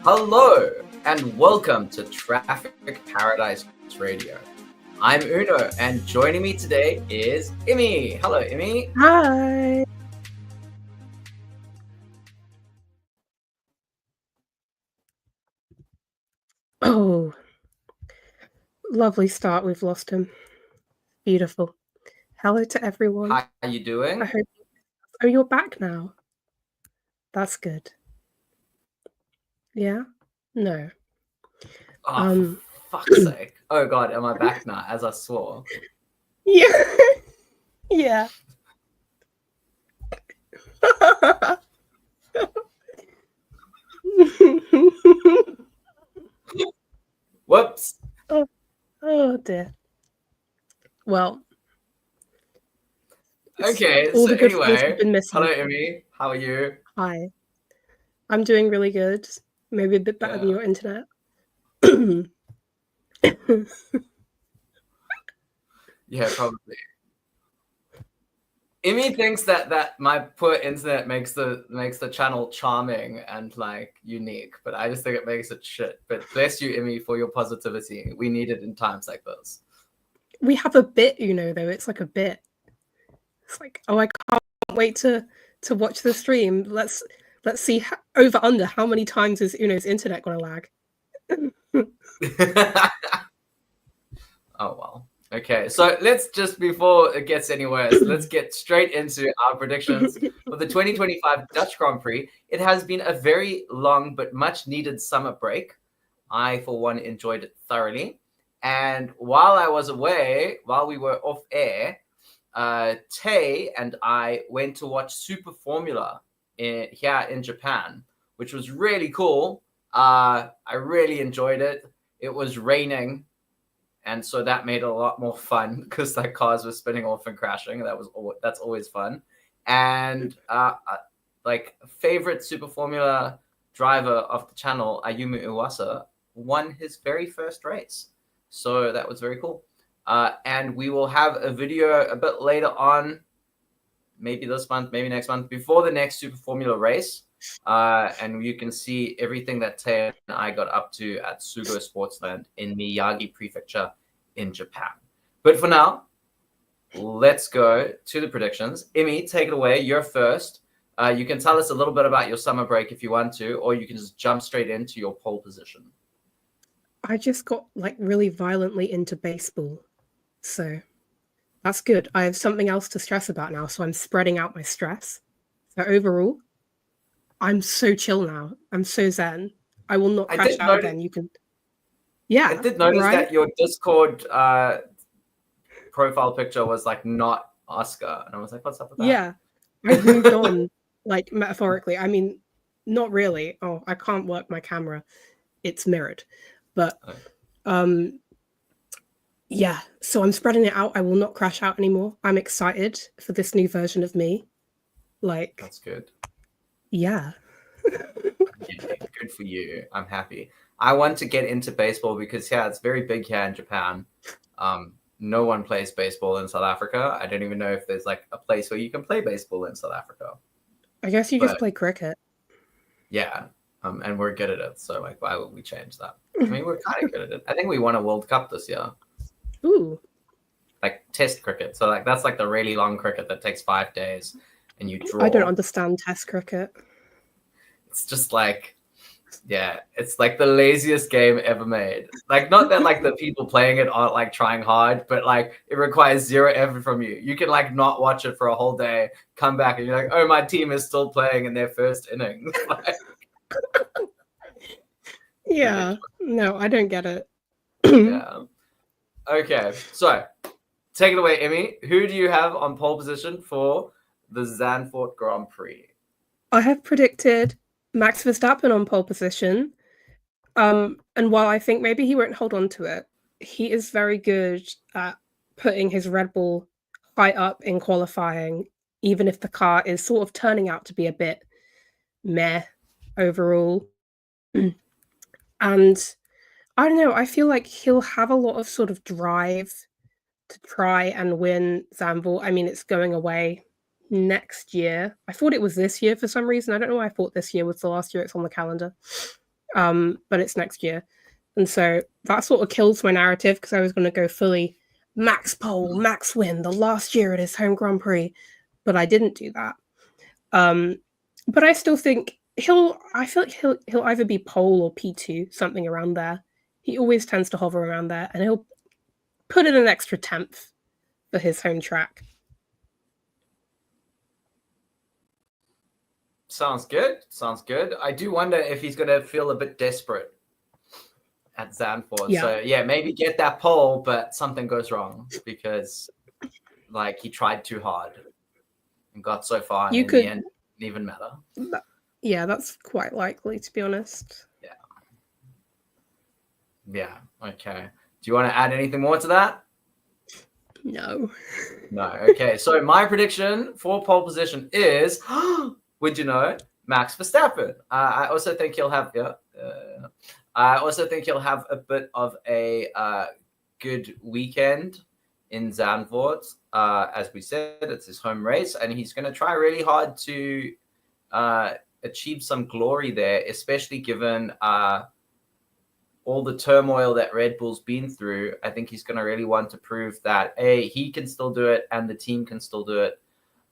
Hello and welcome to Traffic Paradise Radio. I'm Uno and joining me today is Immy. Hello, Immy. Hi. Oh, lovely start. We've lost him. Beautiful. Hello to everyone. How are you doing? I hope. Oh, you're back now. That's good. Yeah? No. Oh, for fuck's sake. Oh god, am I back now, as I swore? Yeah. Yeah. Whoops. Oh dear. Well. Okay, all so the good things anyway, we've been missing. hello Immy. How are you? Hi. I'm doing really good. Maybe a bit better than your internet. Yeah, probably. Immy thinks that my poor internet makes the channel charming and like unique, but I just think it makes it shit. But bless you, Immy, for your positivity. We need it in times like this. We have a bit, though. It's like a bit. It's like, oh, I can't wait to watch the stream. Let's see over under how many times is Uno's internet gonna lag. Oh well. Okay, so let's just, before it gets any worse, let's get straight into our predictions for the 2025 Dutch Grand Prix. It has been a very long but much needed summer break. I, for one, enjoyed it thoroughly. And while I was away, while we were off air, Tay and I went to watch Super Formula here in Japan, which was really cool. I really enjoyed it. It was raining. And so that made it a lot more fun because like cars were spinning off and crashing. That's always fun. And like favorite Super Formula driver of the channel, Ayumu Iwasa, won his very first race. So that was very cool. And we will have a video a bit later on, maybe this month, maybe next month, before the next Super Formula race. And you can see everything that Tay and I got up to at Sugo Sportsland in Miyagi Prefecture in Japan. But for now, let's go to the predictions. Immy, take it away. You're first. You can tell us a little bit about your summer break if you want to, or you can just jump straight into your pole position. I just got like really violently into baseball. So that's good. I have something else to stress about now, so I'm spreading out my stress. So overall, I'm so chill now. I'm so zen. I will not crash out again. You can. Yeah. I did notice that your Discord profile picture was like not Oscar, and I was like, "What's up with that?" Yeah, I've moved on, like metaphorically. I mean, not really. Oh, I can't work my camera; it's mirrored. But, yeah. So I'm spreading it out. I will not crash out anymore. I'm excited for this new version of me. Like, that's good. Yeah. Good for you. I'm happy. I want to get into baseball because it's very big here in Japan. No one plays baseball in South Africa. I don't even know if there's like a place where you can play baseball in South Africa. I guess you just play cricket. Yeah. And we're good at it. So like, why would we change that? I mean, we're kind of good at it. I think we won a World Cup this year. Ooh. Like test cricket. So like, that's like the really long cricket that takes 5 days and you draw. I don't understand test cricket. It's just like, yeah, it's like the laziest game ever made. Like, not that like the people playing it aren't like trying hard, but like it requires zero effort from you. You can like not watch it for a whole day, come back and you're like, oh, my team is still playing in their first innings. Like, yeah, no, I don't get it. Yeah. Okay, so take it away, Immy. Who do you have on pole position for the Zandvoort Grand Prix? I have predicted Max Verstappen on pole position. And while I think maybe he won't hold on to it, he is very good at putting his Red Bull high up in qualifying, even if the car is sort of turning out to be a bit meh overall. And I don't know, I feel like he'll have a lot of sort of drive to try and win Zandvoort. I mean, it's going away next year. I thought it was this year for some reason. I don't know why I thought this year was the last year it's on the calendar. but it's next year. And so that sort of kills my narrative because I was going to go fully Max pole, Max win, the last year at his home Grand Prix, but I didn't do that. But I still think I feel like he'll either be pole or P2, something around there. He always tends to hover around there, and he'll put in an extra 10th for his home track. Sounds good. I do wonder if he's going to feel a bit desperate at Zandvoort. Yeah. So, yeah, maybe get that pole, but something goes wrong because, like, he tried too hard and got so far, and in the end, it didn't even matter. Yeah, that's quite likely, to be honest. Yeah, okay. Do you want to add anything more to that? No. Okay, so my prediction for pole position is, would you know, Max Verstappen. I also think he'll have a bit of a good weekend in Zandvoort. As we said, it's his home race, and he's going to try really hard to achieve some glory there, especially given all the turmoil that Red Bull's been through. I think he's going to really want to prove that, A, he can still do it and the team can still do it.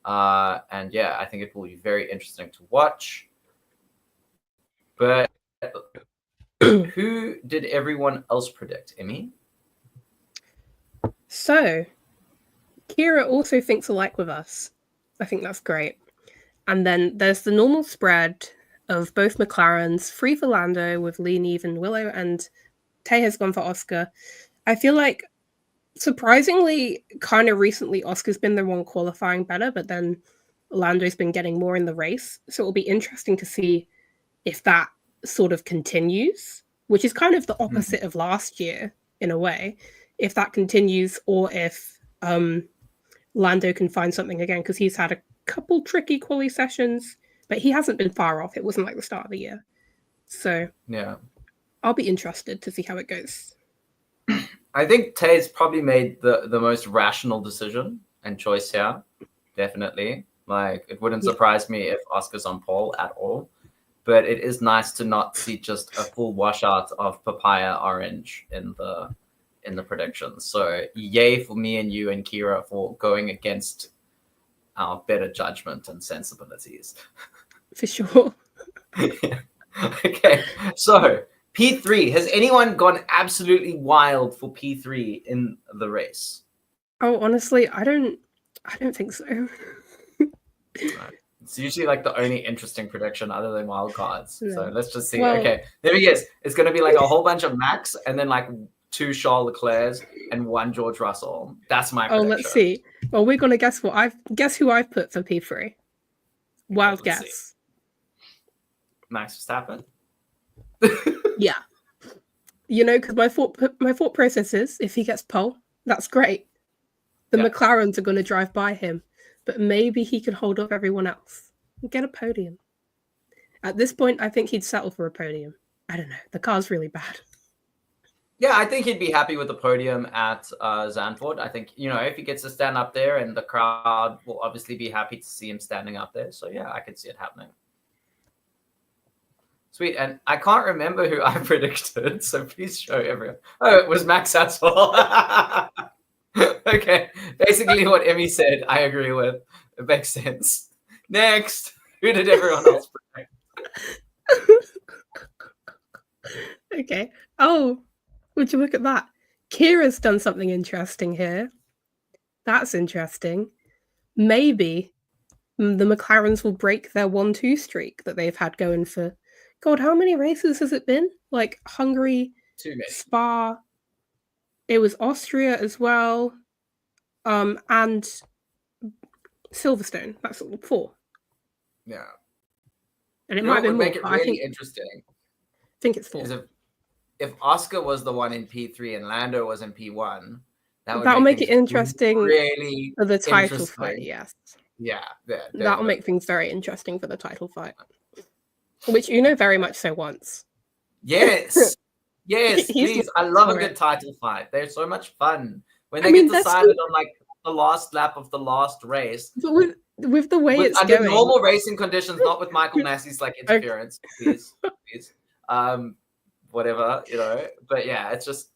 And yeah, I think it will be very interesting to watch. But who did everyone else predict, Immy? So, Kira also thinks alike with us. I think that's great. And then there's the normal spread of both McLarens, free for Lando with Lee, Neve, and Willow, and Tay has gone for Oscar. I feel like, surprisingly, kind of recently, Oscar's been the one qualifying better, but then Lando's been getting more in the race. So it'll be interesting to see if that sort of continues, which is kind of the opposite of last year, in a way. If that continues, or if Lando can find something again, because he's had a couple tricky quali sessions, but he hasn't been far off. It wasn't like the start of the year. So yeah, I'll be interested to see how it goes. I think Tay's probably made the most rational decision and choice here. Definitely. Like, it wouldn't surprise me if Oscar's on pole at all. But it is nice to not see just a full washout of papaya orange in the predictions. So yay for me and you and Kira for going against our better judgment and sensibilities. For sure. Okay, so P3. Has anyone gone absolutely wild for P3 in the race? Oh, honestly, I don't think so. It's usually like the only interesting prediction other than wild cards. No. So let's just see. Well, okay, there we go. It's going to be like a whole bunch of Max and then like 2 Charles Leclercs and 1 George Russell. That's my prediction. Let's see. Well, we're going to guess who I've put for P3. Wild guess. See. Max Verstappen. Yeah. You know, because my thought process is, if he gets pole, that's great. The McLarens are going to drive by him, but maybe he can hold off everyone else and get a podium. At this point, I think he'd settle for a podium. I don't know. The car's really bad. Yeah, I think he'd be happy with the podium at Zandvoort. I think, if he gets to stand up there, and the crowd will obviously be happy to see him standing up there. So yeah, I could see it happening. Sweet. And I can't remember who I predicted, so please show everyone. Oh, it was Max as well. Okay. Basically what Immy said, I agree with. It makes sense. Next. Who did everyone else predict? Okay. Oh, would you look at that? Kira's done something interesting here. That's interesting. Maybe the McLarens will break their 1-2 streak that they've had going for, God, how many races has it been? Like Hungary, Spa. It was Austria as well. And Silverstone. That's 4. Yeah. And it might be more. Make it really interesting. I think it's 4. If Oscar was the one in P3 and Lando was in P1, that'll make it interesting really for the title fight. Yes. Yeah. That'll make things very interesting for the title fight, which Uno very much so wants. Yes. Yes, please. I love a good title fight. They're so much fun when they get decided on like the last lap of the last race. But with the way it's under going, normal racing conditions, not with Michael Massey's like interference. Please. whatever, But yeah, it's just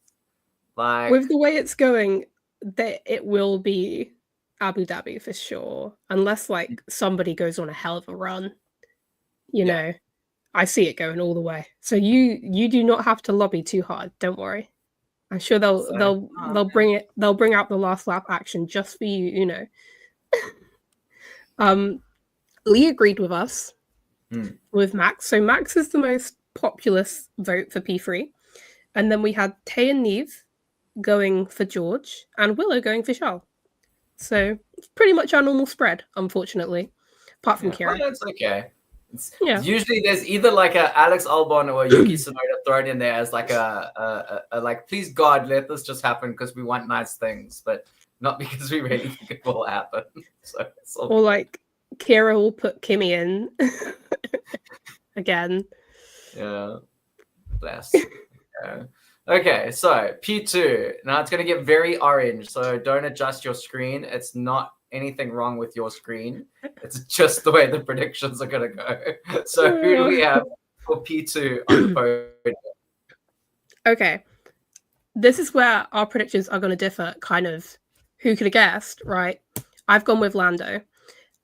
like with the way it's going, that it will be Abu Dhabi for sure, unless like somebody goes on a hell of a run. I see it going all the way. So you do not have to lobby too hard. Don't worry. I'm sure they'll bring out the last lap action just for you. Lee agreed with us with Max. So Max is the most populous vote for P3. And then we had Tay and Neve going for George and Willow going for Charles. So it's pretty much our normal spread, unfortunately. Apart from Kira. Well, that's okay. Usually there's either like a Alex Albon or Yuki Tsunoda thrown in there as like a like, please God, let this just happen because we want nice things, but not because we really think it will happen. Or like Kira will put Kimmy in again. Yeah. Bless. Yeah. Okay, so P2. Now it's going to get very orange, so don't adjust your screen. It's not anything wrong with your screen. It's just the way the predictions are going to go. So who do we have for P2 on the podium? Okay. This is where our predictions are going to differ, kind of. Who could have guessed, right? I've gone with Lando.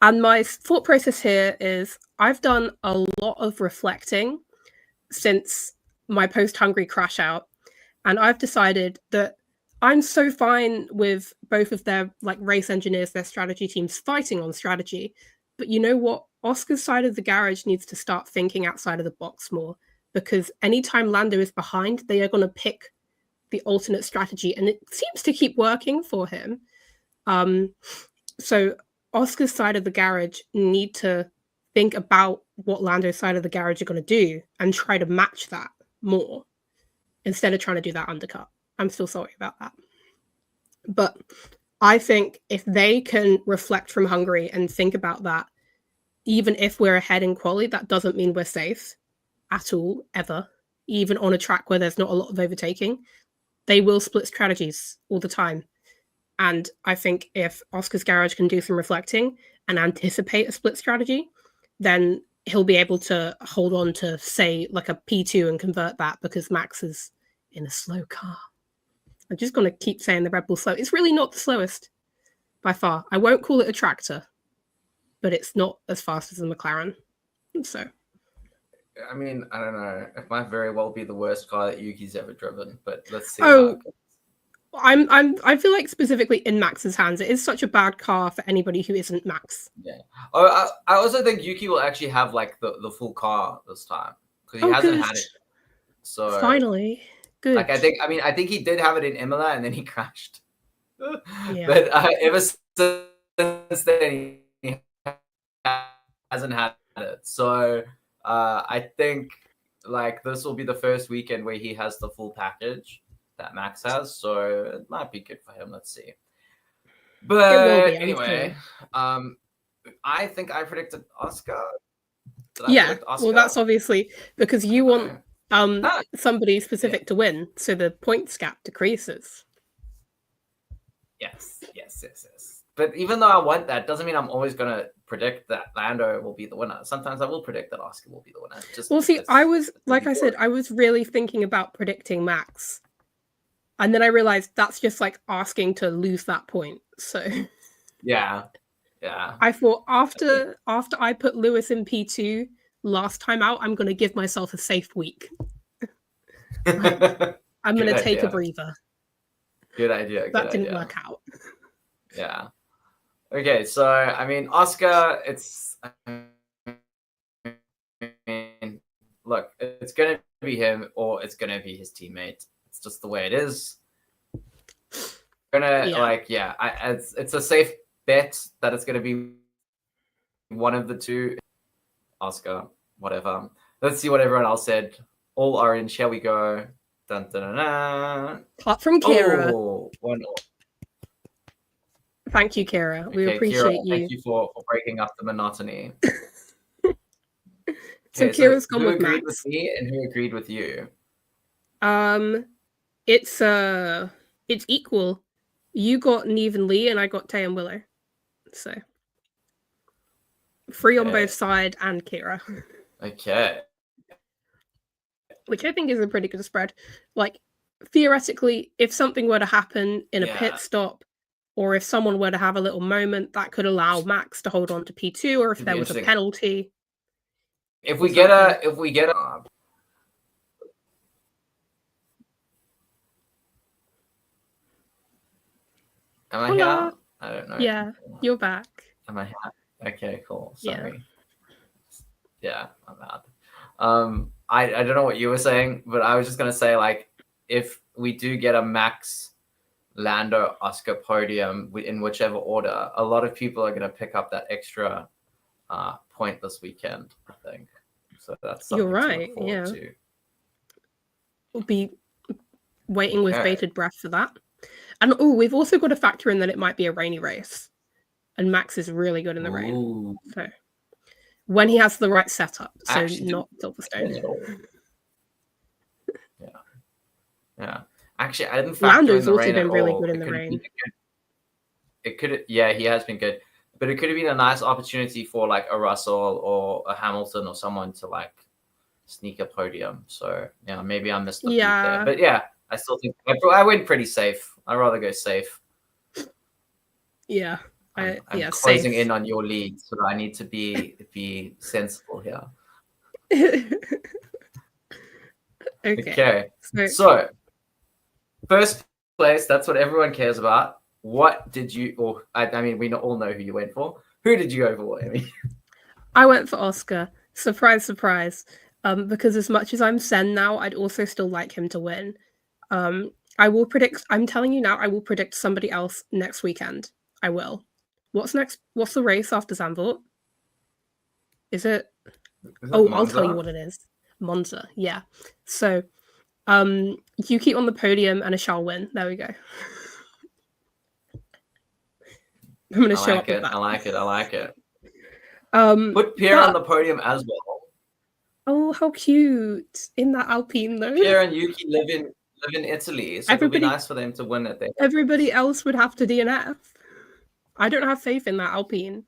And my thought process here is I've done a lot of reflecting since my post-Hungary crash out. And I've decided that I'm so fine with both of their like race engineers, their strategy teams fighting on strategy. But you know what? Oscar's side of the garage needs to start thinking outside of the box more, because anytime Lando is behind, they are going to pick the alternate strategy. And it seems to keep working for him. So Oscar's side of the garage need to think about what Lando's side of the garage are going to do and try to match that more instead of trying to do that undercut. I'm still sorry about that. But I think if they can reflect from Hungary and think about that, even if we're ahead in quali, that doesn't mean we're safe at all, ever. Even on a track where there's not a lot of overtaking, they will split strategies all the time. And I think if Oscar's garage can do some reflecting and anticipate a split strategy, then he'll be able to hold on to, say, like a P2 and convert that, because Max is in a slow car. I'm just going to keep saying the Red Bull slow. It's really not the slowest by far. I won't call it a tractor, but it's not as fast as the McLaren. So, I mean, I don't know. It might very well be the worst car that Yuki's ever driven, but let's see. I feel like specifically in Max's hands, it is such a bad car for anybody who isn't Max. Yeah. Oh, I also think Yuki will actually have like the full car this time because he hasn't had it. So finally, good. Like I think he did have it in Imola and then he crashed. Yeah. But ever since then he hasn't had it. So I think like this will be the first weekend where he has the full package that Max has, so it might be good for him. Let's see. But anyway, I think I predicted Oscar. Oscar? Well, that's obviously because you want somebody specific to win, so the points gap decreases. Yes. But even though I want that, doesn't mean I'm always going to predict that Lando will be the winner. Sometimes I will predict that Oscar will be the winner. I was, like I said, I was really thinking about predicting Max. And then I realized that's just like asking to lose that point. So yeah. I thought after I put Lewis in P2 last time out, I'm going to give myself a safe week. I'm going to take a breather. Good idea. That didn't work out. Yeah. Okay, so I mean, Oscar, look, it's going to be him or it's going to be his teammate. It's just the way it is. It's a safe bet that it's going to be one of the two. Oscar, whatever. Let's see what everyone else said. All orange. Here we go. Dun, dun, dun, dun. Apart from Kira. Oh, one. Thank you, Kira. We appreciate Kira, you. Thank you for breaking up the monotony. So Kira's gone with Max. Who agreed with me and who agreed with you? It's equal. You got Neve and Lee, and I got Tay and Willow. So free on both side and Kira. Okay. which I think is a pretty good spread. Like, theoretically, if something were to happen in a pit stop, or if someone were to have a little moment, that could allow Max to hold on to P2, or if Could there be was a interesting. penalty. If we get a, am I here? I don't know. Yeah, you're back. Am I here? Okay, cool. Yeah. Sorry. Yeah, I'm out. I don't know what you were saying, but I was just gonna say, like, if we do get a Max, Lando, Oscar podium in whichever order, a lot of people are gonna pick up that extra point this weekend, I think. So that's something You're right. to look forward to. We'll be waiting with bated breath for that. And we've also got to factor in that it might be a rainy race, and Max is really good in the rain. So when he has the right setup, so not Silverstone. Yeah. Actually, I didn't factor Lando's in the also rain been at really all. good in the rain. It could, yeah, he has been good, but it could have been a nice opportunity for like a Russell or a Hamilton or someone to like sneak a podium. So yeah, maybe I missed the beat there. But yeah, I still think I went pretty safe. I'd rather go safe. Yeah. I'm closing in on your lead, so I need to be sensible here. Okay. So first place, that's what everyone cares about. What did you, or I mean, we all know who you went for. Who did you go for, Immy? I went for Oscar. Surprise, surprise. Because as much as I'm Sen now, I'd also still like him to win. I will predict, I'm telling you now, I will predict somebody else next weekend. I will. What's next? What's the race after Zandvoort? Is it Monza? I'll tell you what it is. Monza, yeah. So, you keep on the podium and a shall win. There we go. I'm going to show up with that. I like it. Put Pierre on the podium as well. Oh, how cute! In that Alpine, though. Pierre and Yuki live in Italy, so it would be nice for them to win it there. Everybody else would have to DNF. I don't have faith in that Alpine.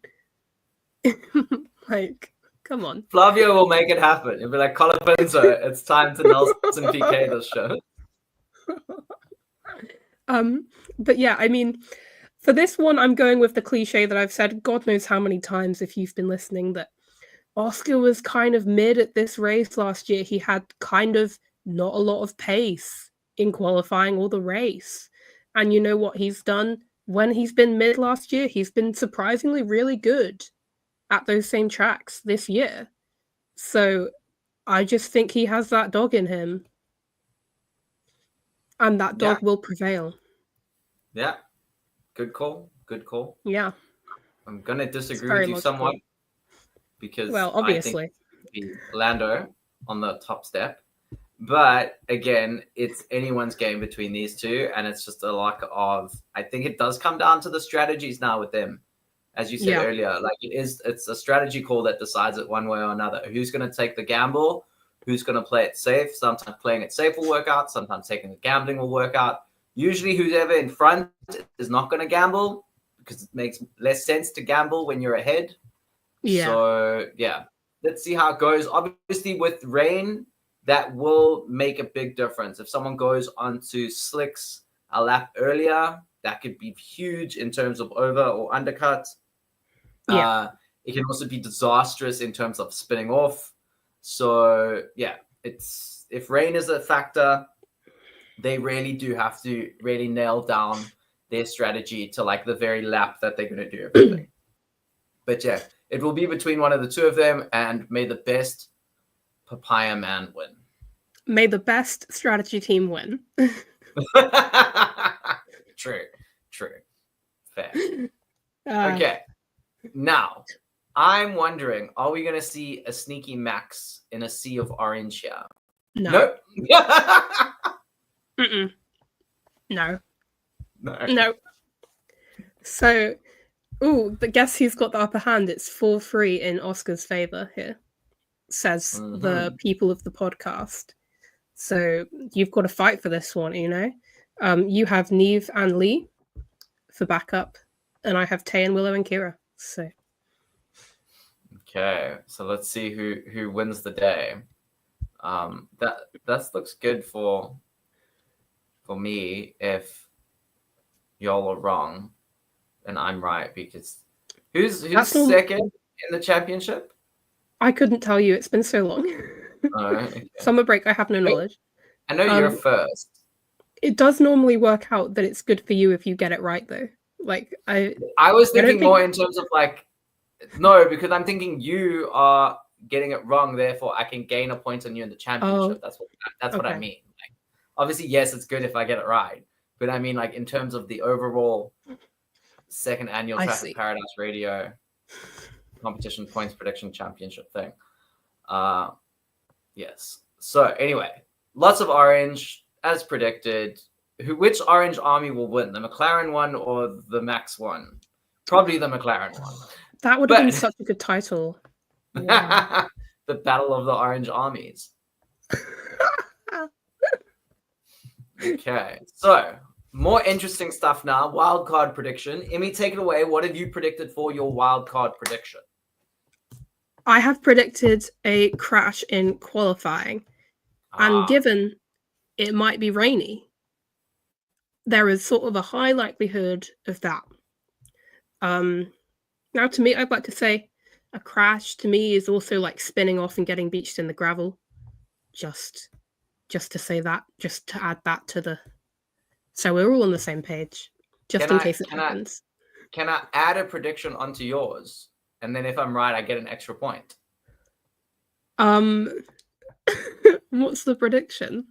Like, come on. Flavio will make it happen. He'll be like, Colapinto, it's time to Nelson PK this show. But yeah, I mean, for this one, I'm going with the cliche that I've said God knows how many times if you've been listening, that Oscar was kind of mid at this race last year. He had kind of not a lot of pace in qualifying or the race. And you know what he's done? When he's been mid last year, he's been surprisingly really good at those same tracks this year. So I just think he has that dog in him. And that dog will prevail. Yeah. Good call. Yeah. I'm going to disagree with you somewhat. Because obviously. I think Lando on the top step. But again, it's anyone's game between these two. And it's just a lack of, I think it does come down to the strategies now with them. As you said earlier, like it's a strategy call that decides it one way or another. Who's going to take the gamble? Who's going to play it safe? Sometimes playing it safe will work out. Sometimes taking the gambling will work out. Usually whoever in front is not going to gamble because it makes less sense to gamble when you're ahead. Yeah. So, yeah, let's see how it goes. Obviously, with rain, that will make a big difference. If someone goes onto slicks a lap earlier, that could be huge in terms of over or undercut. Yeah. It can also be disastrous in terms of spinning off. So, yeah, if rain is a factor, they really do have to really nail down their strategy to like the very lap that they're going to do everything. But yeah, it will be between one of the two of them, and may the best papaya man win. May the best strategy team win. True. Fair. Okay. Now, I'm wondering, are we going to see a sneaky Max in a sea of orange here? No. No. So, but guess who's got the upper hand? It's 4-3 in Oscar's favor here, says the people of the podcast. So you've got to fight for this one, you know? You have Neve and Lee for backup, and I have Tay and Willow and Kira. So okay, so let's see who wins the day. That looks good for me if y'all are wrong and I'm right, because who's second in the championship? I couldn't tell you. It's been so long. Okay. Summer break, I have no knowledge. I know you're first. It does normally work out that it's good for you if you get it right, though. Like I was thinking more in terms of like, no, because I'm thinking you are getting it wrong, therefore I can gain a point on you in the championship. That's what I mean. Like, obviously, yes, it's good if I get it right, but I mean, like, in terms of the overall second annual Traffic Paradise Radio competition points prediction championship thing. Yes. So anyway, lots of orange as predicted. Which orange army will win? The McLaren one or the Max one? Probably the McLaren one. That would have been such a good title. Wow. The Battle of the Orange Armies. Okay, so more interesting stuff now. Wild card prediction. Immy, take it away. What have you predicted for your wild card prediction? I have predicted a crash in qualifying. And given it might be rainy, there is sort of a high likelihood of that. Now, to me, I'd like to say a crash to me is also like spinning off and getting beached in the gravel. Just to say that, just to add that to the... So we're all on the same page, just in case it happens. Can I add a prediction onto yours? And then if I'm right, I get an extra point. What's the prediction?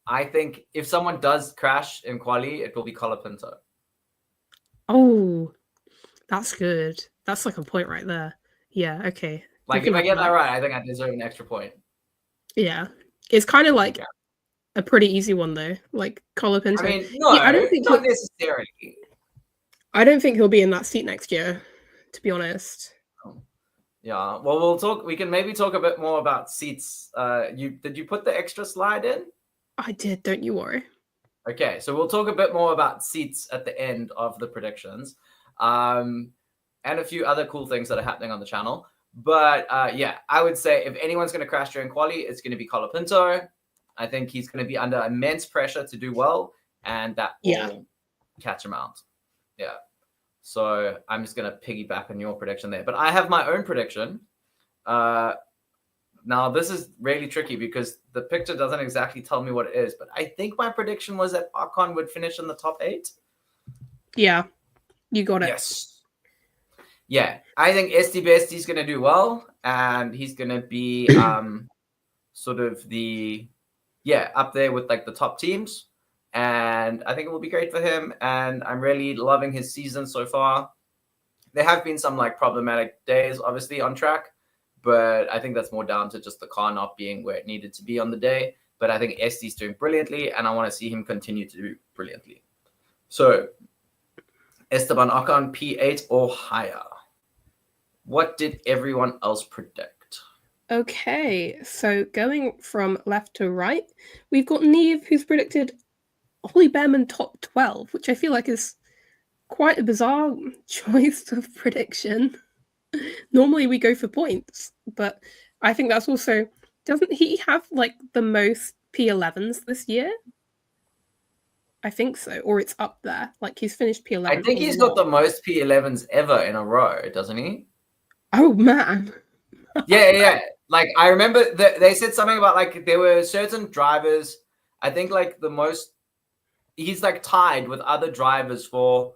I think if someone does crash in quali, it will be Colapinto. Oh, that's good. That's like a point right there. Yeah, okay. Like, if I get that right, I think I deserve an extra point. Yeah. It's kind of like a pretty easy one, though. Like, Colapinto. I mean, no, I don't think not necessarily. I don't think he'll be in that seat next year, to be honest. Yeah, well, we'll talk. We can maybe talk a bit more about seats. Did you put the extra slide in? I did. Don't you worry. Okay, so we'll talk a bit more about seats at the end of the predictions, and a few other cool things that are happening on the channel. But yeah, I would say if anyone's going to crash during quali, it's going to be Colapinto. I think he's going to be under immense pressure to do well, and that will catch him out. Yeah. So I'm just going to piggyback on your prediction there. But I have my own prediction. Now, this is really tricky because the picture doesn't exactly tell me what it is. But I think my prediction was that Ocon would finish in the top 8. Yeah, you got it. Yes. Yeah, I think SD Bestie's going to do well. And he's going to be sort of up there with like the top teams. And I think it will be great for him. And I'm really loving his season so far. There have been some like problematic days, obviously, on track. But I think that's more down to just the car not being where it needed to be on the day. But I think Esti's doing brilliantly. And I want to see him continue to do brilliantly. So, Esteban Ocon, P8 or higher. What did everyone else predict? Okay, so going from left to right, we've got Neve, who's predicted Ollie Behrman top 12, which I feel like is quite a bizarre choice of prediction. Normally we go for points, but I think that's also... Doesn't he have like the most P11s this year? I think so, or it's up there. Like he's finished P11. I think he's got the most P11s ever in a row, doesn't he? Oh, man. Yeah. Like, I remember they said something about, like, there were certain drivers, I think, like, the most... He's, like, tied with other drivers for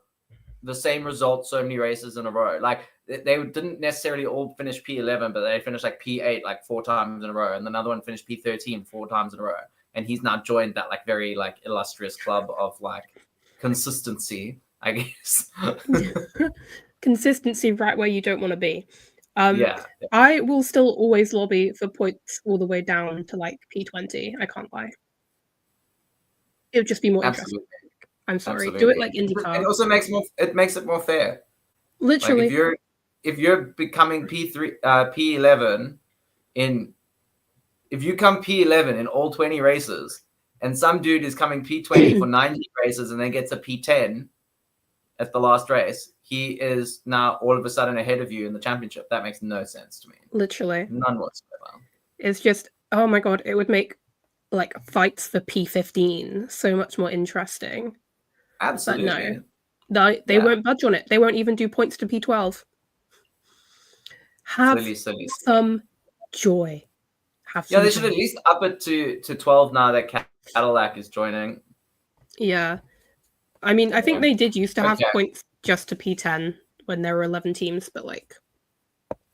the same result so many races in a row. Like, they didn't necessarily all finish P11, but they finished, like, P8, like, 4 times in a row. And another one finished P13 4 times in a row. And he's now joined that, like, very, like, illustrious club of, like, consistency, I guess. Consistency right where you don't want to be. I will still always lobby for points all the way down to like P20. I can't lie. It would just be more interesting. I'm sorry. Do it like IndyCar. It also makes it more fair. Literally, like if you're becoming P11 if you come P11 in all 20 races, and some dude is coming P20 for 90 races and then gets a P10 at the last race, he is now all of a sudden ahead of you in the championship. That makes no sense to me. Literally. None whatsoever. It's just, oh my god, it would make like fights for P15 so much more interesting. Absolutely. But no, they won't budge on it. They won't even do points to P12. Have Silly. some joy. They should at least up it to 12 now that Cadillac is joining. Yeah. I mean, I think they did used to have points just to P10 when there were 11 teams, but like,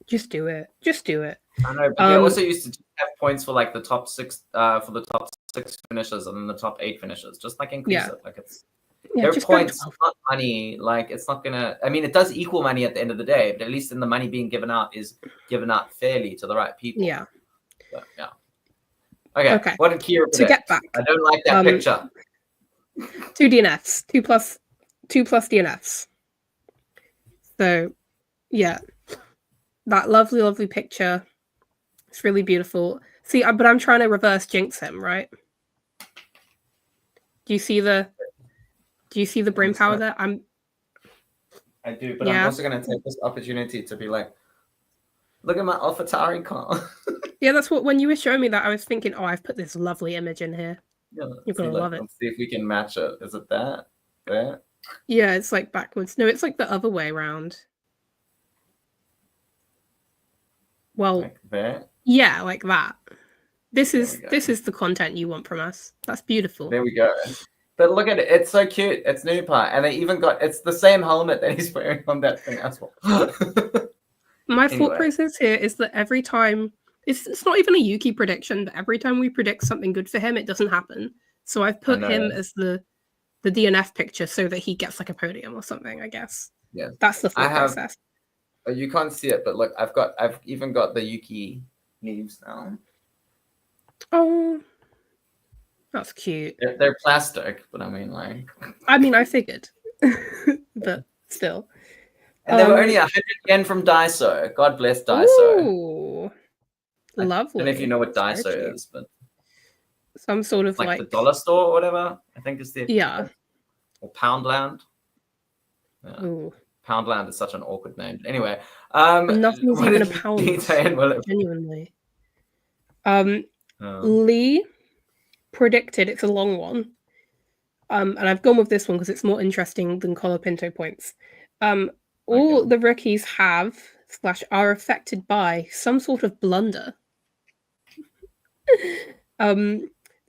just do it. Just do it. I know, but they also used to have points for like the top 6 for the top 6 finishers and then the top 8 finishers. Just like increase it. Like it's their points, not money. Like it's not gonna. I mean, it does equal money at the end of the day, but at least in the money being given out is given out fairly to the right people. Yeah. So, yeah. Okay. What did Kira predict? To get back, I don't like that picture. 2 DNFs, 2 plus DNFs. So, yeah, that lovely picture. It's really beautiful. See, but I'm trying to reverse jinx him, right? Do you see the brain power there? I do, but I'm also going to take this opportunity to be like, look at my AlphaTauri car. Yeah, that's what, when you were showing me that, I was thinking, oh, I've put this lovely image in here. Yeah, you're going to love it. Let's see if we can match it. Is it that? There? Yeah, it's like backwards. No, it's like the other way around. Well, like that? Yeah, like that. This is the content you want from us. That's beautiful. There we go. But look at it. It's so cute. It's Nupa. And they even it's the same helmet that he's wearing on that thing as well. My thought process here is that every time, it's not even a Yuki prediction, but every time we predict something good for him, it doesn't happen. So I've put him as the DNF picture so that he gets like a podium or something, I guess. Yeah. That's the thought process. You can't see it, but look, I've even got the Yuki leaves now. Oh, that's cute. They're plastic, but I mean, like. I mean, I figured, but still. And they were only 100 yen from Daiso. God bless Daiso. Ooh, lovely. I don't know if you know what Daiso is, but some sort of like the dollar store or whatever. I think is the or Poundland. Yeah. Ooh. Poundland is such an awkward name. Anyway, nothing's even a pound. Genuinely. Lee predicted, it's a long one, and I've gone with this one because it's more interesting than Colapinto points. All the rookies have / are affected by some sort of blunder.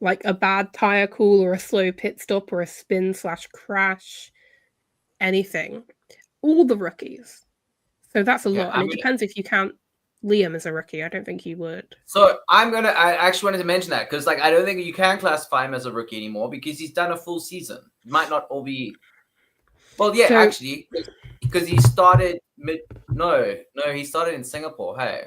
Like a bad tire call or a slow pit stop or a spin / crash, anything. All the rookies. So that's a lot. And it depends if you count Liam as a rookie. I don't think you would. So I actually wanted to mention that because like I don't think you can classify him as a rookie anymore because he's done a full season. It might not all be. Well, yeah, actually, because he started he started in Singapore. Hey.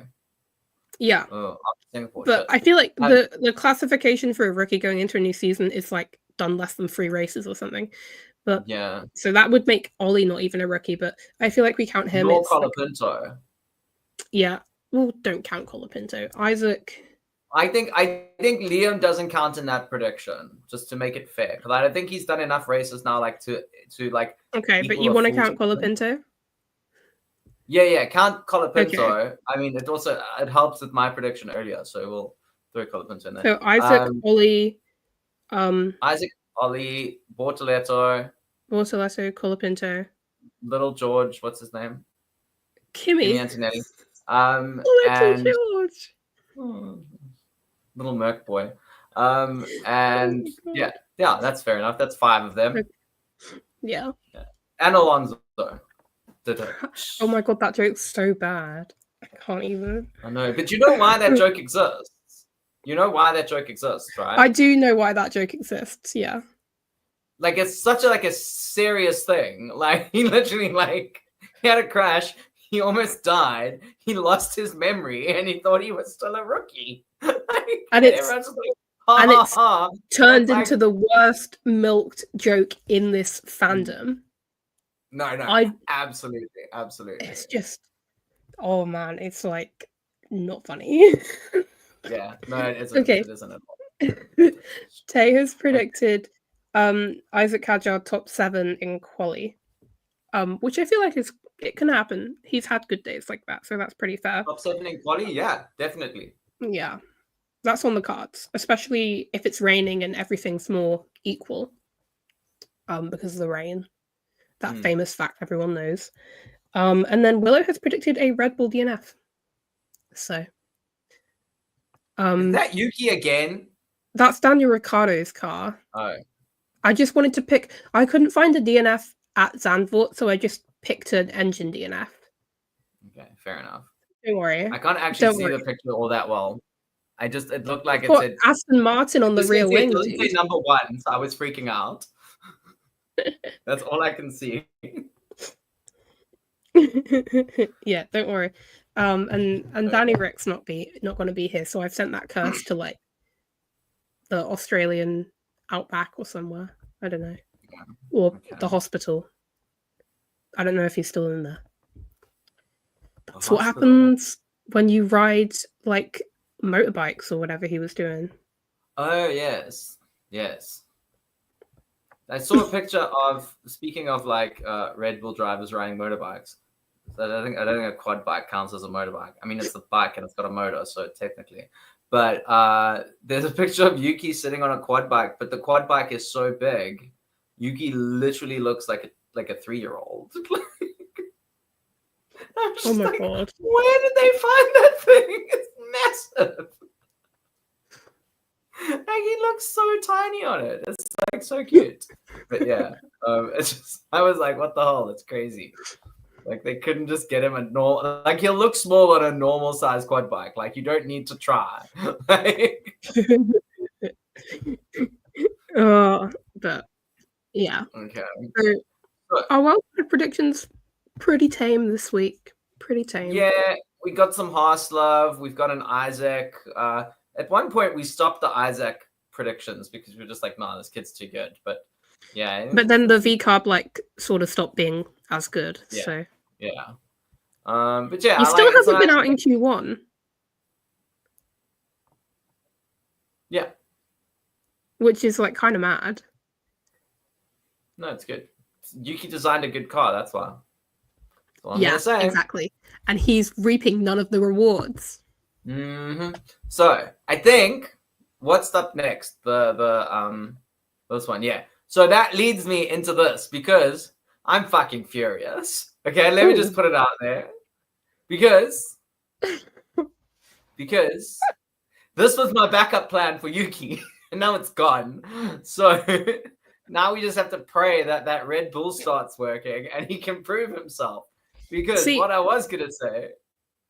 Yeah. Oh, Singapore. But I feel like the classification for a rookie going into a new season is like done less than 3 races or something. But yeah, so that would make Ollie not even a rookie. But I feel like we count him. Nor Colapinto. Yeah. Well, don't count Colapinto. Isaac. I think Liam doesn't count in that prediction, just to make it fair, because I don't think he's done enough races now, like to like. Okay, but you want to count Colapinto? Yeah, count Colapinto. Okay. I mean, it helps with my prediction earlier, so we'll throw Colapinto in there. So Isaac, Ollie, Isaac, Ollie, Bortoletto, Colapinto, Little George, what's his name? Kimmy Antonelli. Little George. Little Merc boy. And yeah, that's fair enough. That's 5 of them. Yeah. And Alonso. Oh my god, that joke's so bad. I can't even. I know, but you know why that joke exists? You know why that joke exists, right? I do know why that joke exists, yeah. Like, it's such a serious thing. Like, he literally, he had a crash. He almost died. He lost his memory, and he thought he was still a rookie. And it's turned into the worst milked joke in this fandom. No, absolutely. It's just, oh man, it's like not funny. Yeah, no, it isn't. Okay. It isn't at all. Tay has predicted Isaac Kadjar top 7 in quali, which I feel like it can happen. He's had good days like that, so that's pretty fair. Top 7 in quali, yeah, definitely. Yeah. That's on the cards, especially if it's raining and everything's more equal. Because of the rain. That famous fact everyone knows. And then Willow has predicted a Red Bull DNF. So Is that Yuki again? That's Daniel Ricciardo's car. Oh. I just wanted to pick. I couldn't find a DNF at Zandvoort, so I just picked an engine DNF. Okay, fair enough. Don't worry. I can't actually see the picture all that well. It looked like it said Aston Martin on the rear wing. It doesn't say number 1, so I was freaking out. That's all I can see. Yeah, don't worry. And Danny Rick's not going to be here, so I've sent that curse to like the Australian outback or somewhere. I don't know, or the hospital. I don't know if he's still in there. That's what happens when you ride like motorbikes or whatever he was doing. Oh yes. I saw a picture of, speaking of like Red Bull drivers riding motorbikes. So I don't think a quad bike counts as a motorbike. I mean, it's a bike and it's got a motor, so technically. But there's a picture of Yuki sitting on a quad bike, but the quad bike is so big, Yuki literally looks like a 3-year-old. Oh my god! Where did they find that thing? It's massive. Like, he looks so tiny on it. It's like so cute. But yeah, it's just, I was like, what the hell? It's crazy. Like, they couldn't just get him a normal, like, he'll look small on a normal size quad bike. Like, you don't need to try. Like, but yeah. Okay. So, our wildcard predictions pretty tame this week. Pretty tame. Yeah, we got some Haas love. We've got an Isaac. At one point, we stopped the Isaac predictions because we were just like, nah, this kid's too good. But yeah. But then the V-Carb like sort of stopped being as good. Yeah. So yeah. But yeah, he still hasn't been out in Q1. Yeah. Which is like kind of mad. No, it's good. Yuki designed a good car, that's why. Yeah, exactly. And he's reaping none of the rewards. Mm-hmm. So I think what's up next? This one, yeah. So that leads me into this because I'm fucking furious. Okay, let me just put it out there. Because this was my backup plan for Yuki, and now it's gone. So now we just have to pray that Red Bull starts working and he can prove himself. Because what I was going to say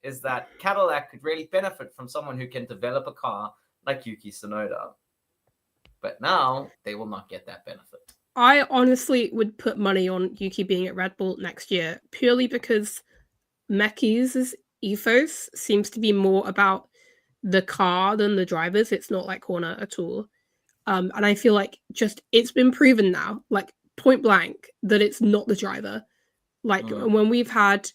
is that Cadillac could really benefit from someone who can develop a car like Yuki Tsunoda. But now they will not get that benefit. I honestly would put money on Yuki being at Red Bull next year, purely because Meki's ethos seems to be more about the car than the drivers. It's not like Horner at all. And I feel like it's been proven now, like point blank, that it's not the driver. Like when we've had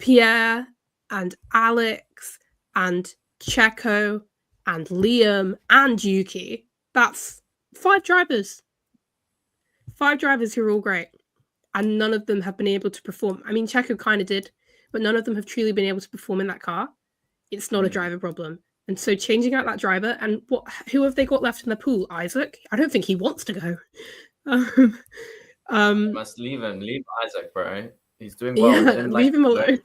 Pierre and Alex and Checo and Liam and Yuki, that's 5 drivers. 5 drivers who are all great. And none of them have been able to perform. I mean, Checo kind of did, but none of them have truly been able to perform in that car. It's not a driver problem. And so changing out that driver, and who have they got left in the pool? Isaac? I don't think he wants to go. Must leave him. Leave Isaac, bro. He's doing well. Yeah, leave him alone.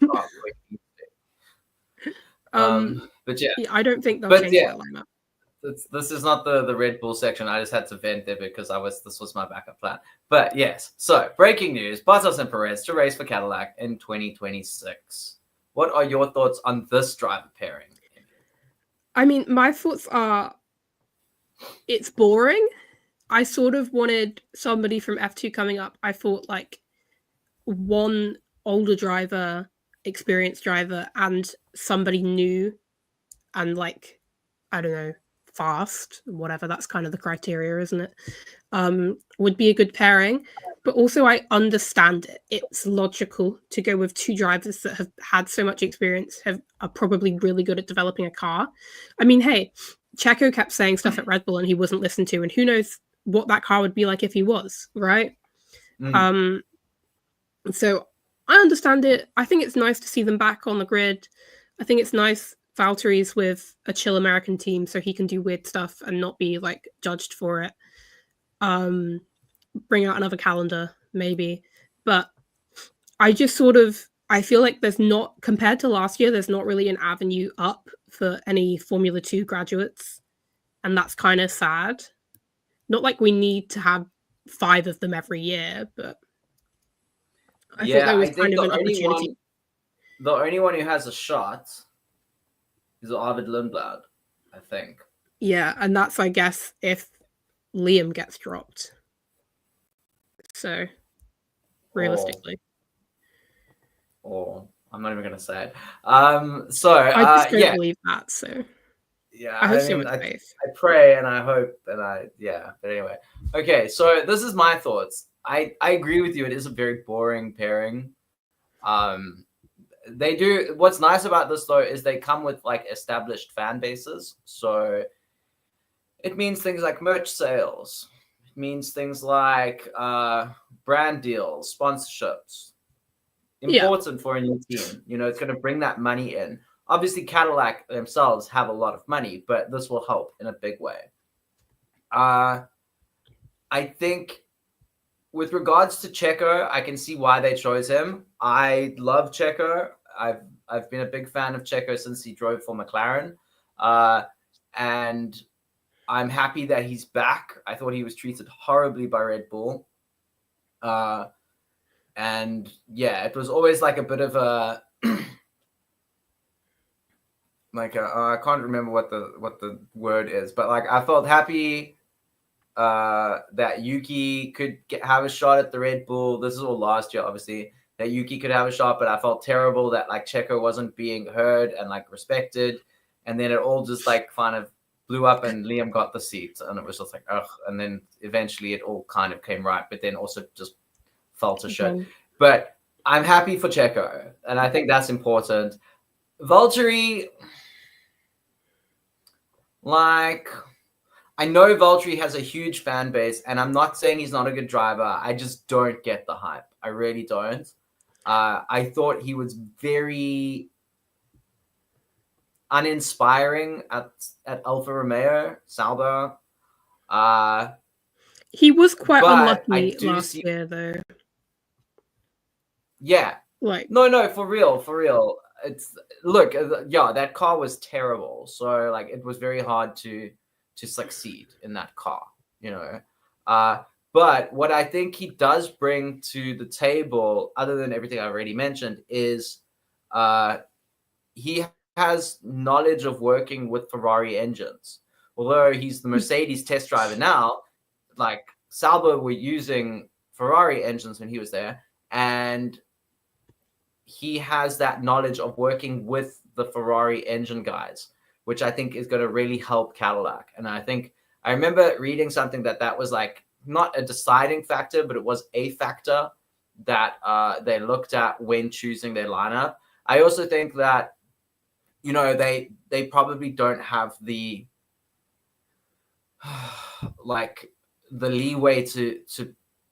But yeah, I don't think they'll change that lineup. This is not the Red Bull section. I just had to vent there because this was my backup plan. But yes, so breaking news: Bottas and Perez to race for Cadillac in 2026. What are your thoughts on this driver pairing? I mean, my thoughts are it's boring. I sort of wanted somebody from F2 coming up. I thought like one older driver, experienced driver, and somebody new and like, I don't know, fast, whatever. That's kind of the criteria, isn't it? Would be a good pairing. But also I understand it. It's logical to go with 2 drivers that have had so much experience, are probably really good at developing a car. I mean, hey, Checo kept saying stuff at Red Bull and he wasn't listened to, and who knows what that car would be like if he was, right? So I understand it. I think it's nice to see them back on the grid. I think it's nice Valtteri's with a chill American team, so he can do weird stuff and not be like judged for it. Bring out another calendar, maybe. But I feel like there's not, compared to last year, there's not really an avenue up for any Formula 2 graduates. And that's kind of sad. Not like we need to have 5 of them every year, but I thought there was kind of an opportunity. The only one who has a shot is Arvid Lundblad, I think. Yeah, and that's, I guess, if Liam gets dropped. So, realistically. Or I'm not even going to say it. I just don't believe that, so. Yeah, I have so much faith. I pray and I hope and but anyway. Okay, so this is my thoughts. I agree with you. It is a very boring pairing. They do, what's nice about this though is they come with like established fan bases. So it means things like merch sales. It means things like brand deals, sponsorships. Important for a new team. You know, it's going to bring that money in. Obviously, Cadillac themselves have a lot of money, but this will help in a big way. I think with regards to Checo, I can see why they chose him. I love Checo. I've been a big fan of Checo since he drove for McLaren. And I'm happy that he's back. I thought he was treated horribly by Red Bull. And yeah, it was always like a bit of a I can't remember what the word is, but like I felt happy that Yuki could have a shot at the Red Bull. This is all last year, obviously, that Yuki could have a shot, but I felt terrible that like Checo wasn't being heard and like respected, and then it all just like kind of blew up and Liam got the seat, and it was just like ugh. And then eventually it all kind of came right, but then also just fell to shit. But I'm happy for Checo, and I think that's important. Valtteri, like, I know Valtteri has a huge fan base, and I'm not saying he's not a good driver. I just don't get the hype. I really don't. I thought he was very uninspiring at Alfa Romeo, Sauber. He was quite unlucky last year, though. Yeah. Like, no, for real. That car was terrible. So like it was very hard to succeed in that car, you know. But what I think he does bring to the table, other than everything I already mentioned, is he has knowledge of working with Ferrari engines. Although he's the Mercedes test driver now, like Sauber were using Ferrari engines when he was there, and he has that knowledge of working with the Ferrari engine guys, which I think is going to really help Cadillac. And I remember reading something that was like not a deciding factor, but it was a factor that they looked at when choosing their lineup. I also think that, you know, they probably don't have the like the leeway to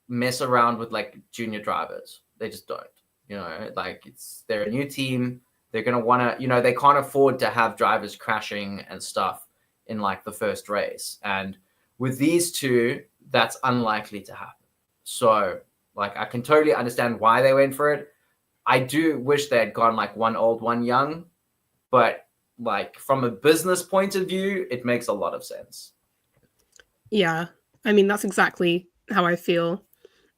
mess around with like junior drivers. They just don't. You know, like they're a new team. They're going to want to, you know, they can't afford to have drivers crashing and stuff in like the first race. And with these two, that's unlikely to happen. So like, I can totally understand why they went for it. I do wish they had gone like one old, one young, but like from a business point of view, it makes a lot of sense. Yeah. I mean, that's exactly how I feel.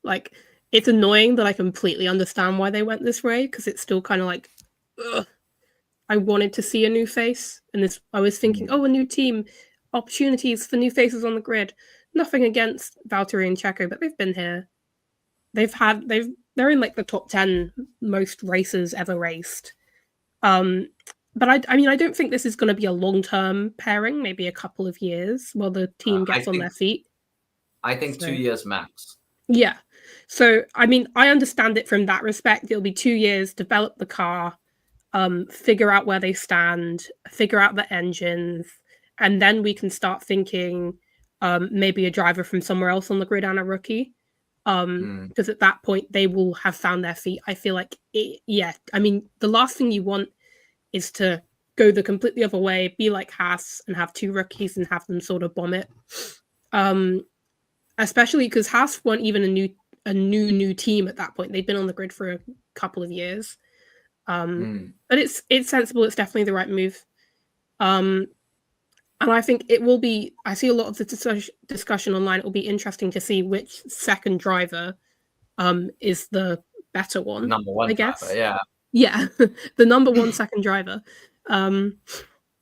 Like, it's annoying that I completely understand why they went this way, because it's still kind of like, ugh, I wanted to see a new face. And I was thinking, a new team, opportunities for new faces on the grid. Nothing against Valtteri and Checo, but they've been here. They're in like the top 10 most races ever raced. But I mean, I don't think this is going to be a long-term pairing, maybe a couple of years while the team gets on their feet. I think 2 years max. Yeah. So, I mean, I understand it from that respect. It'll be 2 years, develop the car, figure out where they stand, figure out the engines, and then we can start thinking maybe a driver from somewhere else on the grid and a rookie. Because at that point, they will have found their feet. I feel like, I mean, the last thing you want is to go the completely other way, be like Haas and have 2 rookies and have them sort of bomb it. Especially because Haas weren't even a new team at that point. They'd been on the grid for a couple of years. But it's sensible. It's definitely the right move. And I think it will be. I see a lot of the discussion online. It will be interesting to see which second driver is the better one. Number one I guess. driver, yeah, the number 1 second driver. Yeah,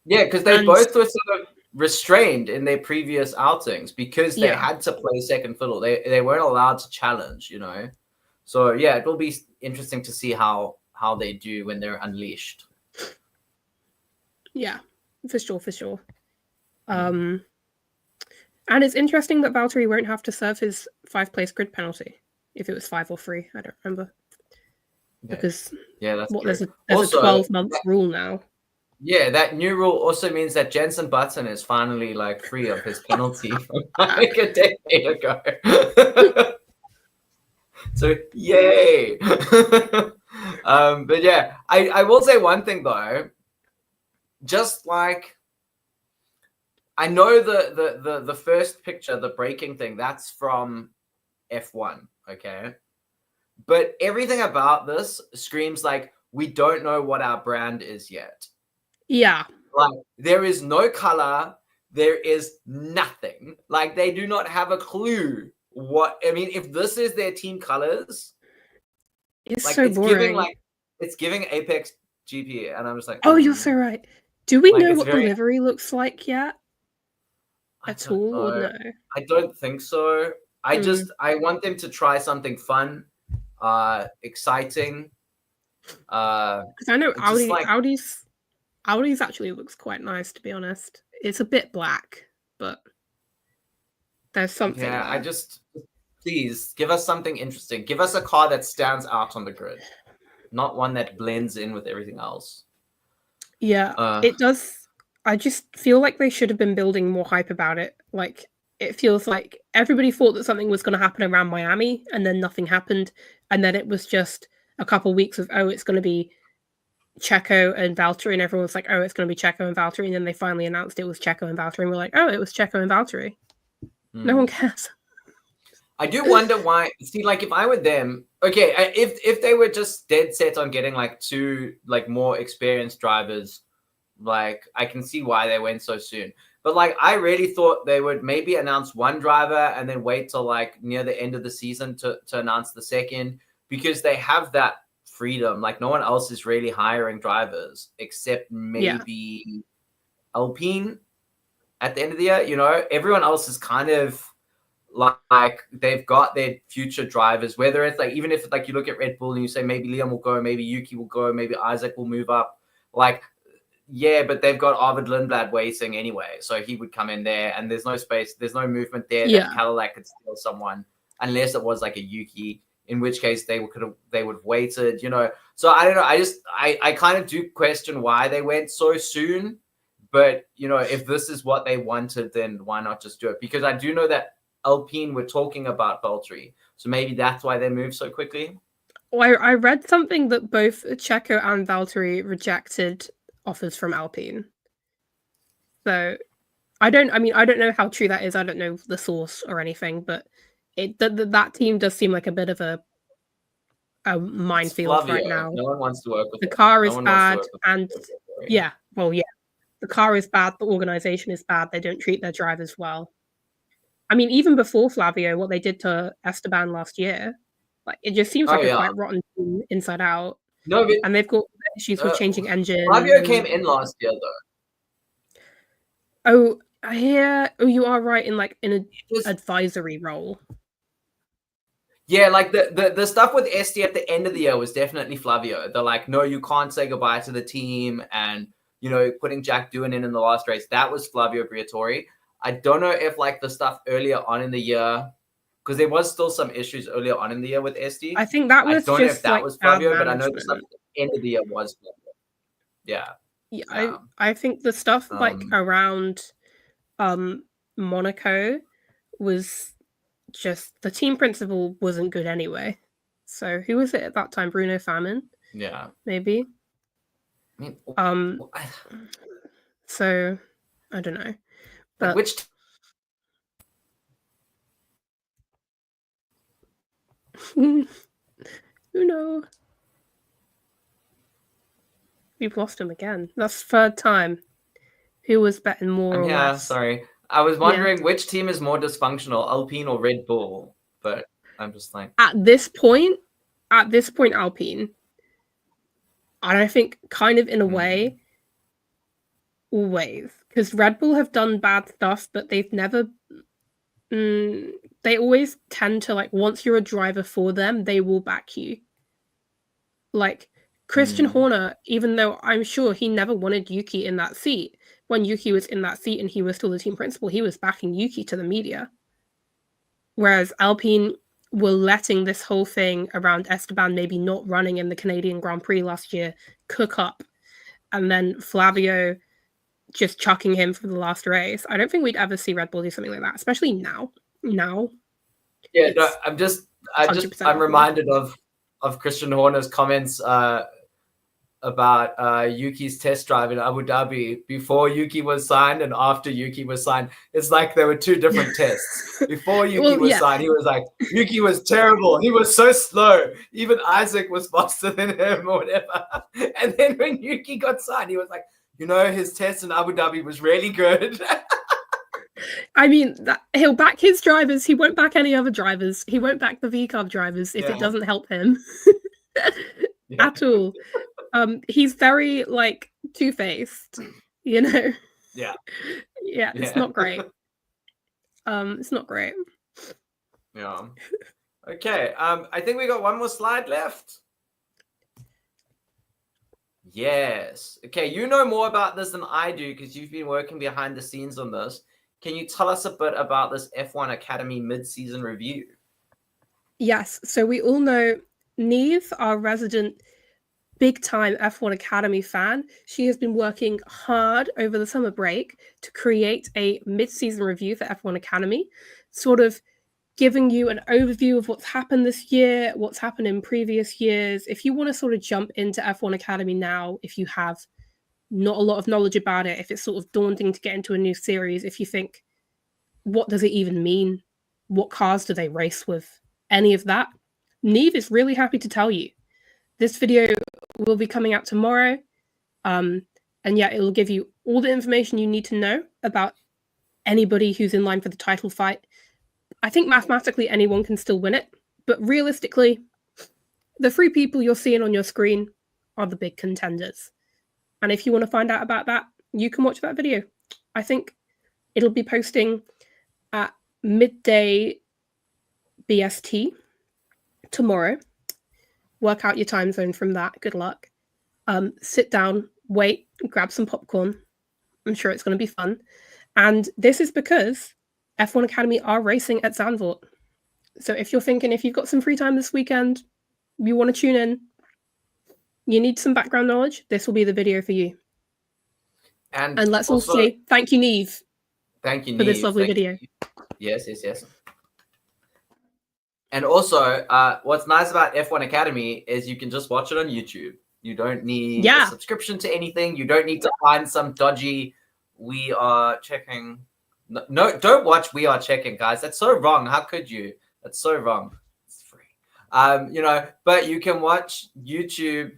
because they both were sort of restrained in their previous outings because they had to play second fiddle. They weren't allowed to challenge, you know. So yeah, it will be interesting to see how they do when they're unleashed. Yeah, for sure. And it's interesting that Valtteri won't have to serve his 5-place grid penalty if it was 5 or 3. I don't remember. Okay. Because that's true. There's a 12-month rule now. Yeah, that new rule also means that Jenson Button is finally like free of his penalty from like a decade ago. So yay! But yeah, I will say one thing though. Just like I know the first picture, the braking thing, that's from F1, okay? But everything about this screams like we don't know what our brand is yet. Yeah. Like there is no color, there is nothing. Like they do not have a clue what. I mean, if this is their team colors, it's like so boring. It's giving Apex GP, and I'm just like, oh, you're so right. Do we know what the livery looks like yet? At all, or no? I don't think so. I want them to try something fun, exciting. Because I know Audi's actually looks quite nice, to be honest. It's a bit black, but there's something. Yeah, there. Please give us something interesting. Give us a car that stands out on the grid, not one that blends in with everything else. Yeah, it does. I just feel like they should have been building more hype about it. Like, it feels like everybody thought that something was going to happen around Miami, and then nothing happened. And then it was just a couple weeks of, it's going to be Checo and Valtteri, and everyone was like, it's going to be Checo and Valtteri. And then they finally announced it was Checo and Valtteri, and we're like, it was Checo and Valtteri. No one cares. I do wonder why. See, like if I were them, okay, if they were just dead set on getting like 2 like more experienced drivers, like I can see why they went so soon. But like I really thought they would maybe announce 1 driver and then wait till like near the end of the season to announce the second, because they have that freedom. Like no one else is really hiring drivers except maybe Alpine at the end of the year. You know, everyone else is kind of like they've got their future drivers, whether it's like, even if like you look at Red Bull and you say maybe Liam will go, maybe Yuki will go, maybe Isaac will move up. Like, yeah, but they've got Arvid Lindblad waiting anyway. So he would come in there and there's no space. There's no movement there that Cadillac could steal someone unless it was like a Yuki, in which case they would have waited, you know. So I don't know. I kind of do question why they went so soon. But, you know, if this is what they wanted, then why not just do it? Because I do know that Alpine were talking about Valtteri. So maybe that's why they moved so quickly. Well, I read something that both Checo and Valtteri rejected offers from Alpine. So I don't know how true that is. I don't know the source or anything, but that team does seem like a bit of a minefield right now. No one wants to work with the car is bad, and the car is bad. The organization is bad. They don't treat their drivers well. I mean, even before Flavio, what they did to Esteban last year, like it just seems like a quite rotten team inside out. No, but, and they've got issues with changing engine. Flavio came in last year, Oh, though. You are right in an advisory role. Yeah, like the stuff with Esti at the end of the year was definitely Flavio. They're like, no, you can't say goodbye to the team, and you know, putting Jack Doohan in the last race, that was Flavio Briatore. I don't know if like the stuff earlier on in the year, because there was still some issues earlier on in the year with Esti. I think that was I don't know if that was Flavio, but I know the stuff at the end of the year was Flavio. Yeah. Yeah, I think the stuff around Monaco was just, the team principal wasn't good anyway. So who was it at that time? Bruno Famin? Yeah. Maybe. I mean, So I don't know, but like which Uno. We've lost him again. That's third time. Who was betting more I'm or here. less? Sorry, I was wondering which team is more dysfunctional, Alpine or Red Bull. But I'm just like At this point, Alpine. And I think, kind of in a way, always, because Red Bull have done bad stuff, but they've never. They always tend to, like, once you're a driver for them, they will back you. Like Christian Horner, even though I'm sure he never wanted Yuki in that seat, when Yuki was in that seat and he was still the team principal, he was backing Yuki to the media. Whereas Alpine were letting this whole thing around Esteban maybe not running in the Canadian Grand Prix last year cook up, and then Flavio just chucking him for the last race. I don't think we'd ever see Red Bull do something like that, especially now. yeah, no, I'm reminded of Christian Horner's comments about Yuki's test drive in Abu Dhabi before Yuki was signed and after Yuki was signed. It's like there were two different tests. Before Yuki was signed, he was like, Yuki was terrible. He was so slow. Even Isaac was faster than him or whatever. And then when Yuki got signed, he was like, his test in Abu Dhabi was really good. I mean, he'll back his drivers. He won't back any other drivers. He won't back the V-Carb drivers if it doesn't help him at all. He's very, like, two-faced, Yeah. Yeah, it's not great. It's not great. Yeah. Okay. I think we got one more slide left. Yes. Okay, you know more about this than I do because you've been working behind the scenes on this. Can you tell us a bit about this F1 Academy mid-season review? Yes. So we all know Neve, our resident big-time F1 Academy fan, she has been working hard over the summer break to create a mid-season review for F1 Academy, sort of giving you an overview of what's happened this year, what's happened in previous years. If you want to sort of jump into F1 Academy now, if you have not a lot of knowledge about it, if it's sort of daunting to get into a new series, if you think, what does it even mean? What cars do they race with? Any of that? Neve is really happy to tell you. This video will be coming out tomorrow. And yeah, it will give you all the information you need to know about anybody who's in line for the title fight. I think mathematically anyone can still win it, but realistically, the three people you're seeing on your screen are the big contenders. And if you want to find out about that, you can watch that video. I think it'll be posting at midday BST tomorrow. Work out your time zone from that. Good luck. Sit down, wait, grab some popcorn. I'm sure it's going to be fun. And this is because F1 Academy are racing at Zandvoort. So if you're thinking, if you've got some free time this weekend, you want to tune in, you need some background knowledge, this will be the video for you. And let's also, all say thank you, Neve. Thank you, for Neve. this lovely video. Yes. And also, what's nice about F1 Academy is you can just watch it on YouTube. You don't need a subscription to anything. You don't need to find some dodgy, we are checking. No, don't watch We Are Checking, guys. That's so wrong. How could you? That's so wrong. It's free. But you can watch YouTube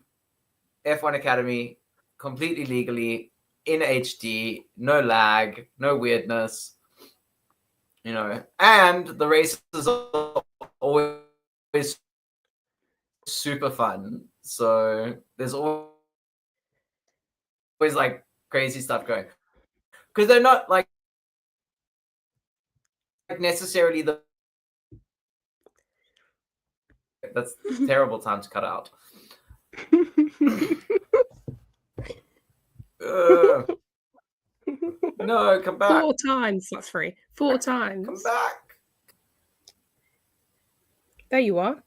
F1 Academy completely legally in HD, no lag, no weirdness. And the races are always super fun. So there's always like crazy stuff going. Because they're not like necessarily the. That's a terrible time to cut out. No, come back. 4 times. That's free. 4 times. Come back. There you are.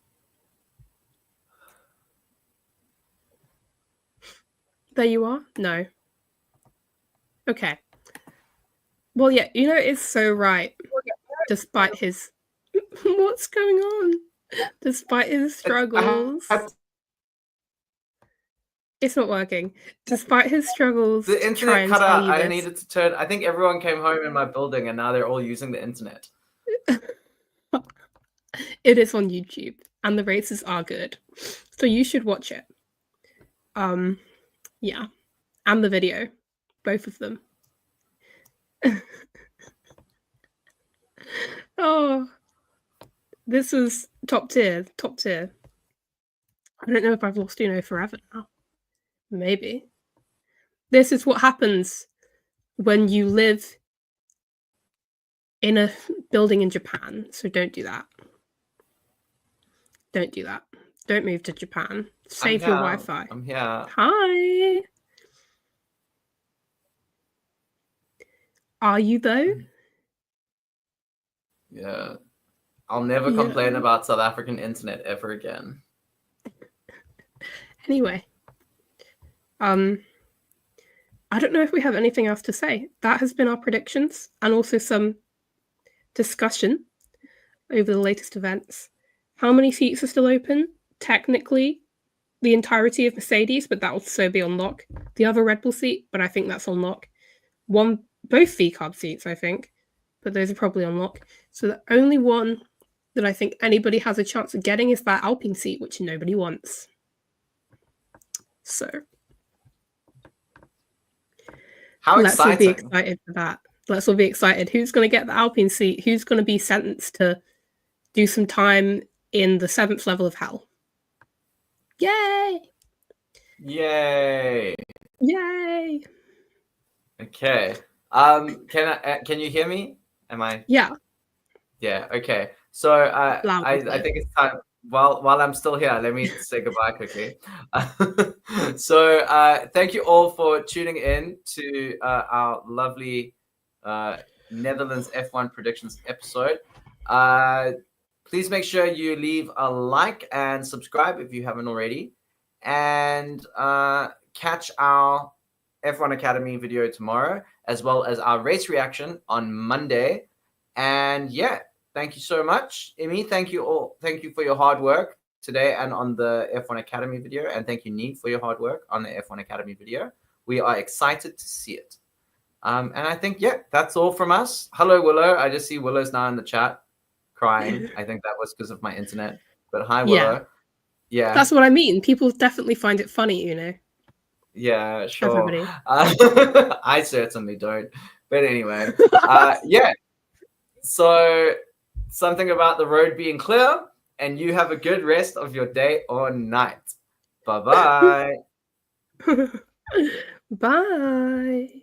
There you are? No. Okay. Well, yeah, it's so right. Despite his... What's going on? Despite his struggles. It's not working. Despite his struggles The to try internet and cut tell out. you I this. needed to turn. I think everyone came home in my building, and now they're all using the internet. It is on YouTube, and the races are good, so you should watch it. Yeah, and the video, both of them. Oh, this is top tier, top tier. I don't know if I've lost Uno forever now. Maybe. This is what happens when you live in a building in Japan, so don't do that. Don't do that. Don't move to Japan. Save your Wi-Fi. I'm here. Hi. Are you though? Yeah. I'll never complain about South African internet ever again. Anyway. I don't know if we have anything else to say. That has been our predictions and also some discussion over the latest events. How many seats are still open? Technically, the entirety of Mercedes, but that will also be on lock. The other Red Bull seat, but I think that's on lock. Both V-carb seats, I think, but those are probably on lock. So the only one that I think anybody has a chance of getting is that Alpine seat, which nobody wants. So how let's all be exciting. excited for that. Let's all be excited. Who's going to get the Alpine seat? Who's going to be sentenced to do some time in the 7th level of hell? Yay! Yay! Yay! Okay. Can you hear me? Am I? Yeah. Yeah. Okay. So I think it's time. While I'm still here, let me say goodbye quickly. So thank you all for tuning in to our lovely Netherlands F1 predictions episode. Please make sure you leave a like and subscribe if you haven't already, and catch our F1 Academy video tomorrow, as well as our race reaction on Monday. And yeah, thank you so much, Immy. Thank you all. Thank you for your hard work today and on the F1 Academy video. And thank you, Neve, for your hard work on the F1 Academy video. We are excited to see it. And I think, yeah, that's all from us. Hello, Willow. I just see Willow's now in the chat crying. I think that was because of my internet. But hi, Willow. Yeah. That's what I mean. People definitely find it funny, you know. Yeah, sure. Everybody. I certainly don't. But anyway, yeah. So something about the road being clear, and you have a good rest of your day or night. Bye-bye. Bye.